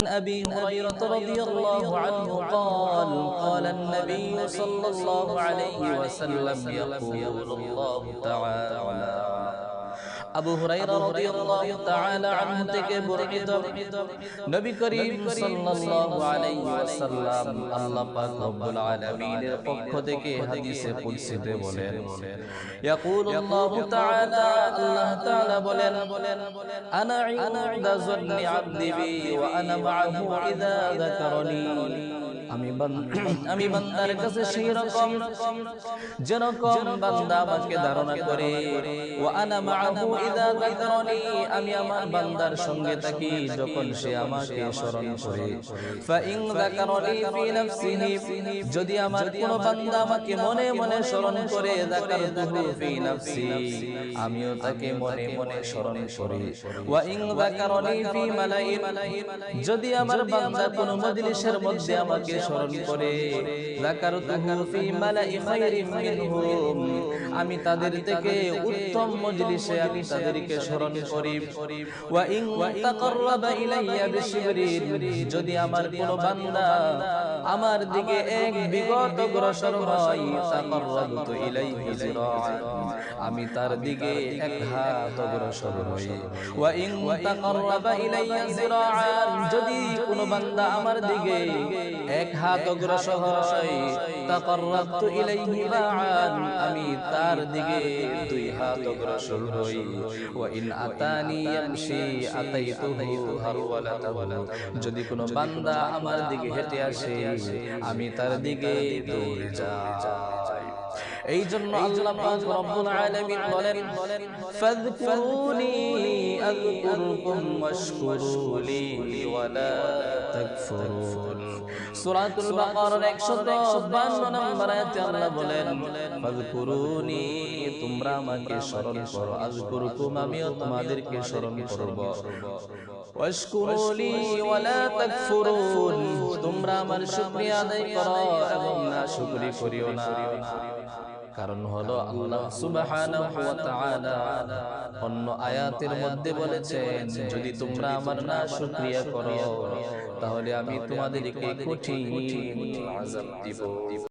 أبي هريرة رضي الله عنه قال النبي صلى الله عليه وسلم يقول الله تعالى আবু হুরায়রা রাদিয়াল্লাহু তাআলা আনহু থেকে বর্ণিত নবী করিম সাল্লাল্লাহু আলাইহি ওয়াসাল্লাম আল্লাহ পাক রব্বুল আলামিনের পক্ষ থেকে হাদিসে কুদসিতে বলেন ইয়াকুলুল্লাহু তাআলা আল্লাহ তাআলা বলেন আনা ইনদা যান্নি আবদি বি ওয়া আনা মাআহু ইযা যাকারানি আমি বান্দার কাছে সেই রকম যেরকম বান্দা আমাকে ধারণা করে ওয়া আনা মাআহু ইযা যাকারানি আমি আমার বান্দার সঙ্গে থাকি যখন সে আমাকে স্মরণ করে ফা ইন যাকারানি ফি নাফসিহি যদি আমার কোন বান্দা আমাকে মনে মনে স্মরণ করে যাকারতুহু ফি নাফসি আমিও তাকে মনে মনে স্মরণ করি ওয়া ইন যাকারানি ফি মালাইন যদি আমার বান্দা কোন মজলিসের মধ্যে আমাকে স্মরণ করে যাকারতুহু ফি মালাই খায়রিন মিনহুম আমি তাদের থেকে উত্তম মজলিসে আমি তাদেরকে স্মরণ করি ওয়া ইন তাকাররাবা ইলাইয়া বিশিবরিন যদি আমার কোন বান্দা আমার দিকে এক বিগত অগ্রসর হয় তাকাররাবতু ইলাইহি জিরাআন আমি তার দিকে এক হাত অগ্রসর হই ওয়া ইন তাকাররাবা ইলাইয়া জিরাআন যদি কোন বান্দা আমার দিকে এক হাত অগ্রসর হয় তাকাররাবতু ইলাইহি বাআন আমি তার দিকে দুই হাত অগ্রসর হই ওয়া ইন আতানি ইয়ামশি আতাইতুহু হারওয়ালাতাহু যদি কোন বান্দা আমার দিকে হেঁটে আসে আমি তার দিকে দৌড়ে যাই এই জন্য আল্লাহ পাক রব্বুল আলামিন বলেন ফাযকুরুনি আযকুরকুম ওয়াশকুরুলি ওয়ালা তাকফুরুন সূরাতুল বাকারার 152 নম্বর আয়াতে আল্লাহ বলেন ফাযকুরুনি তোমরা আমাকে স্মরণ করো আযকুরকুম আমিও তোমাদেরকে স্মরণ করব ওয়াশকুরুলি ওয়ালা তাকফুরুন তোমরা আমার শুকরিয়া আদায় করো এবং নাশুকরি করিও না কারণ হলো আল্লাহ সুবহানাহু ওয়া তাআলা অন্য আয়াতের মধ্যে বলেছেন যদি তোমরা আমার নাশুকরিয়া করো তাহলে আমি তোমাদেরকে কঠিন আযাব দিব।